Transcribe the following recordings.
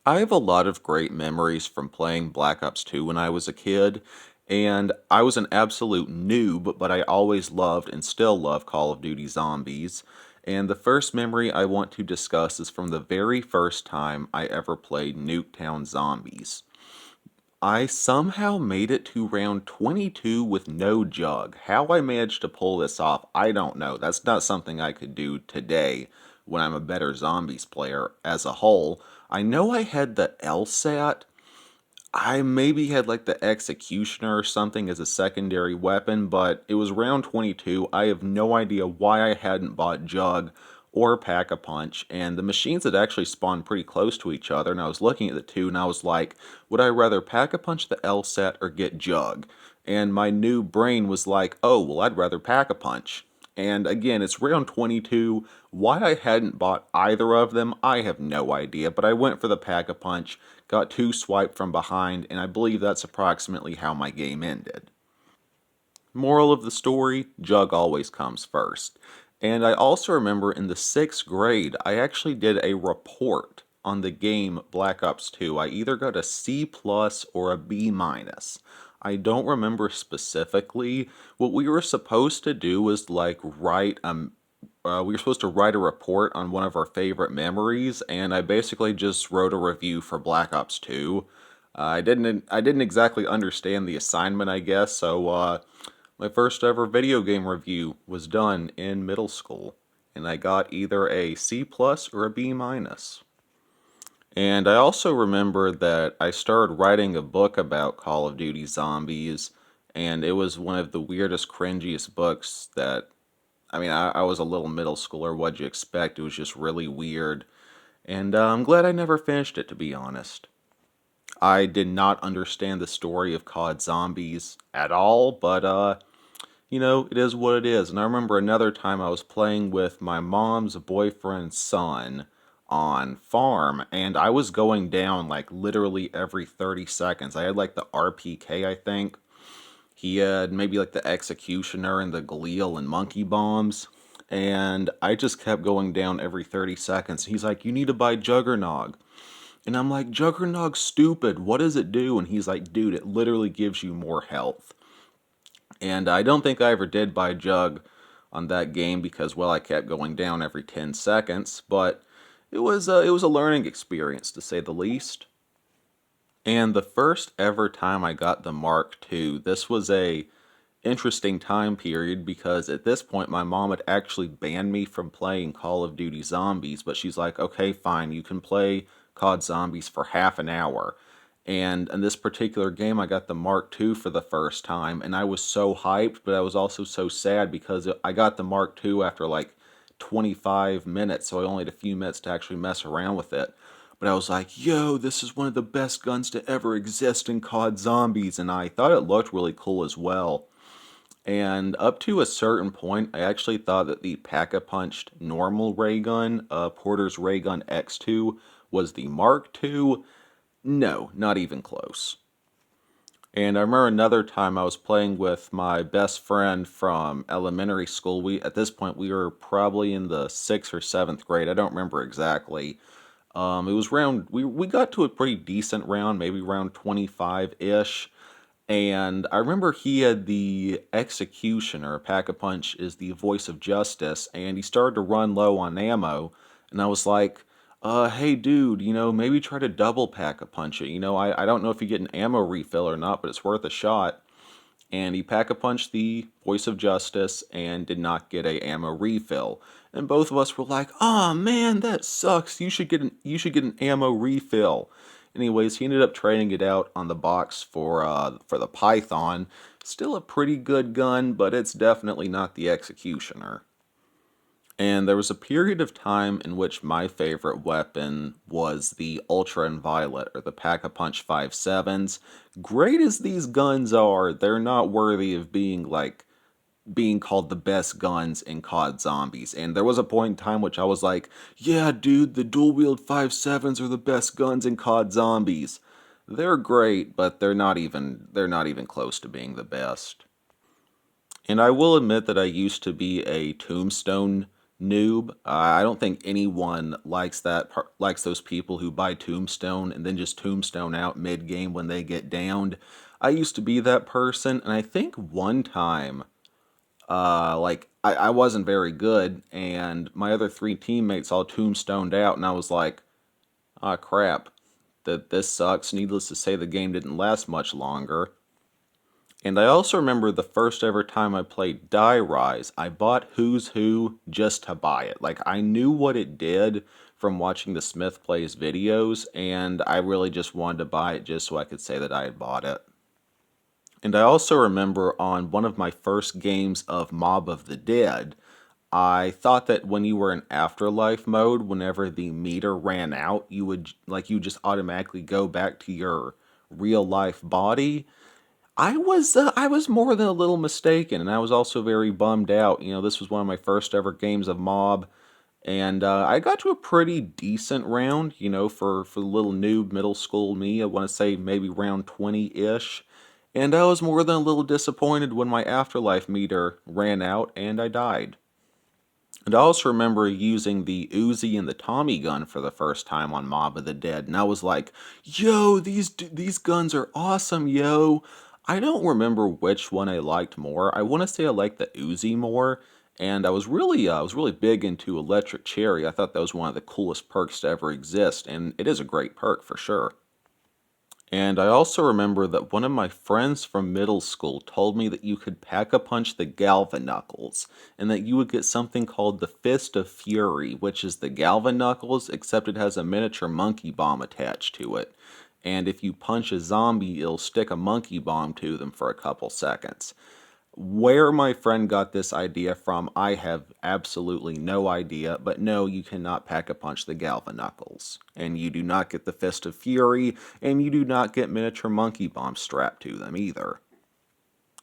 I have a lot of great memories from playing Black Ops 2 when I was a kid, and I was an absolute noob, but I always loved and still love Call of Duty Zombies. And the first memory I want to discuss is from the very first time I ever played Nuketown Zombies. I somehow made it to round 22 with no jug. How I managed to pull this off, I don't know. That's not something I could do today when I'm a better zombies player as a whole. I know I had the LSAT. I maybe had like the Executioner or something as a secondary weapon, but it was round 22. I have no idea why I hadn't bought Jug or Pack-a-Punch, and the machines had actually spawned pretty close to each other, and I was looking at the two, and I was like, would I rather Pack-a-Punch the LSAT or get Jug? And my new brain was like, oh, well, I'd rather Pack-a-Punch. And again, it's round 22. Why I hadn't bought either of them, I have no idea, but I went for the Pack-a-Punch, got two swiped from behind, and I believe that's approximately how my game ended. Moral of the story, Jug always comes first. And I also remember in the 6th grade, I actually did a report on the game Black Ops 2. I either got a C plus or a B minus. I don't remember specifically. What we were supposed to do was like we were supposed to write a report on one of our favorite memories, and I basically just wrote a review for Black Ops 2. I didn't exactly understand the assignment, I guess, so my first ever video game review was done in middle school, and I got either a C plus or a B minus. And I also remember that I started writing a book about Call of Duty Zombies, and it was one of the weirdest, cringiest books that I was a little middle schooler. What'd you expect? It was just really weird. And I'm glad I never finished it, to be honest. I did not understand the story of COD Zombies at all, but it is what it is. And I remember another time I was playing with my mom's boyfriend's son on farm, and I was going down like literally every 30 seconds. I had like the RPK, I think. He had maybe like the Executioner and the Glial and Monkey Bombs. And I just kept going down every 30 seconds. He's like, you need to buy Juggernog. And I'm like, Juggernog's stupid. What does it do? And he's like, dude, it literally gives you more health. And I don't think I ever did buy Jug on that game because, well, I kept going down every 10 seconds. But it was a learning experience, to say the least. And the first ever time I got the Mark II, this was a interesting time period because at this point my mom had actually banned me from playing Call of Duty Zombies, but she's like, okay, fine, you can play COD Zombies for half an hour. And in this particular game, I got the Mark II for the first time, and I was so hyped, but I was also so sad because I got the Mark II after like 25 minutes, so I only had a few minutes to actually mess around with it. But I was like, yo, this is one of the best guns to ever exist in COD Zombies, and I thought it looked really cool as well. And up to a certain point, I actually thought that the Pack-a-Punched normal ray gun, Porter's Ray Gun X2, was the Mark II. No, not even close. And I remember another time I was playing with my best friend from elementary school. At this point we were probably in the 6th or 7th grade. I don't remember exactly. It was round we got to a pretty decent round, maybe round 25-ish. And I remember he had the Executioner. Pack-a-Punch is the voice of justice, and he started to run low on ammo. And I was like, hey dude, maybe try to double Pack-a-Punch it. I don't know if you get an ammo refill or not, but it's worth a shot. And he Pack-a-Punched the voice of justice and did not get a ammo refill. And both of us were like, "Oh man, that sucks. You should get an ammo refill." Anyways, he ended up trading it out on the box for the Python. Still a pretty good gun, but it's definitely not the Executioner. And there was a period of time in which my favorite weapon was the Ultra and Violet, or the Pack-a-Punch 5.7s. Great as these guns are, they're not worthy of being called the best guns in COD Zombies. And there was a point in time which I was like, yeah, dude, the dual wield 5.7s are the best guns in COD Zombies. They're great, but they're not even close to being the best. And I will admit that I used to be a Tombstone noob. I don't think anyone likes likes those people who buy Tombstone and then just Tombstone out mid game when they get downed. I used to be that person, and I think one time, I wasn't very good, and my other three teammates all Tombstoned out, and I was like, ah, crap, that this sucks. Needless to say, the game didn't last much longer. And I also remember the first ever time I played Die Rise, I bought Who's Who just to buy it. Like, I knew what it did from watching the Smith Plays videos, and I really just wanted to buy it just so I could say that I had bought it. And I also remember on one of my first games of Mob of the Dead, I thought that when you were in afterlife mode, whenever the meter ran out, you just automatically go back to your real life body. I was more than a little mistaken, and I was also very bummed out. You know, this was one of my first ever games of Mob, and I got to a pretty decent round. You know, for the little noob middle school me, I want to say maybe round 20-ish. And I was more than a little disappointed when my afterlife meter ran out and I died. And I also remember using the Uzi and the Tommy gun for the first time on Mob of the Dead, and I was like, "Yo, these guns are awesome, yo!" I don't remember which one I liked more. I want to say I liked the Uzi more, and I was really big into Electric Cherry. I thought that was one of the coolest perks to ever exist, and it is a great perk for sure. And I also remember that one of my friends from middle school told me that you could pack-a-punch the Galvanuckles, and that you would get something called the Fist of Fury, which is the Galvanuckles, except it has a miniature monkey bomb attached to it. And if you punch a zombie, it'll stick a monkey bomb to them for a couple seconds. Where my friend got this idea from, I have absolutely no idea, but no, you cannot pack-a-punch the Galvanuckles. And you do not get the Fist of Fury, and you do not get miniature monkey bombs strapped to them either.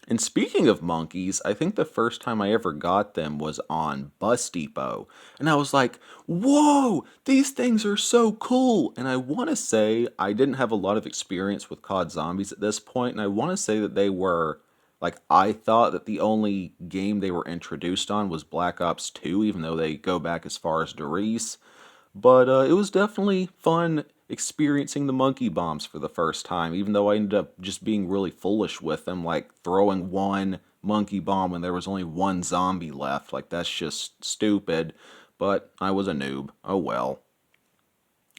And speaking of monkeys, I think the first time I ever got them was on Bus Depot. And I was like, whoa, these things are so cool. And I want to say I didn't have a lot of experience with COD Zombies at this point, and I want to say that they were, like, I thought that the only game they were introduced on was Black Ops 2, even though they go back as far as Doris. But it was definitely fun experiencing the monkey bombs for the first time, even though I ended up just being really foolish with them, like throwing one monkey bomb when there was only one zombie left. Like, that's just stupid. But I was a noob. Oh well.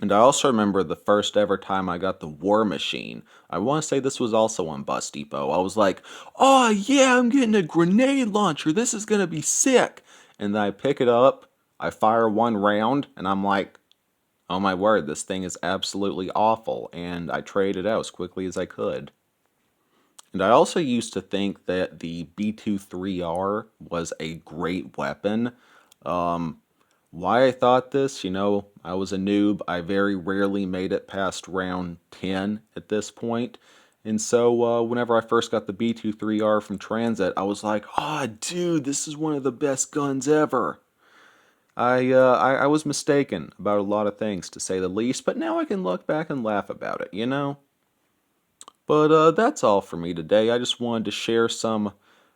And I also remember the first ever time I got the War Machine. I want to say this was also on Bus Depot. I was like, oh yeah, I'm getting a grenade launcher. This is going to be sick. And then I pick it up, I fire one round, and I'm like, oh my word, this thing is absolutely awful. And I traded it out as quickly as I could. And I also used to think that the B23R was a great weapon. Why I thought this, you know, I was a noob. I very rarely made it past round 10 at this point. And so whenever I first got the B23R from Transit, I was like, oh, dude, this is one of the best guns ever. I was mistaken about a lot of things, to say the least, but now I can look back and laugh about it, you know? But that's all for me today. I just wanted to share some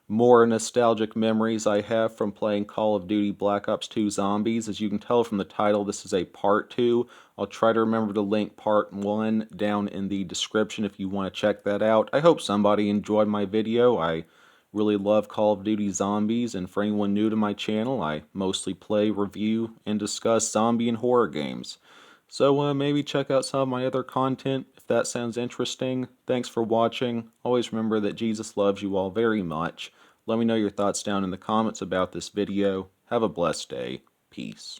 more nostalgic memories I have from playing Call of Duty Black Ops 2 Zombies. As you can tell from the title, this is a part 2. I'll try to remember to link part 1 down in the description if you want to check that out. I hope somebody enjoyed my video. I really love Call of Duty Zombies, and for anyone new to my channel, I mostly play, review, and discuss zombie and horror games. So maybe check out some of my other content if that sounds interesting. Thanks for watching. Always remember that Jesus loves you all very much. Let me know your thoughts down in the comments about this video. Have a blessed day. Peace.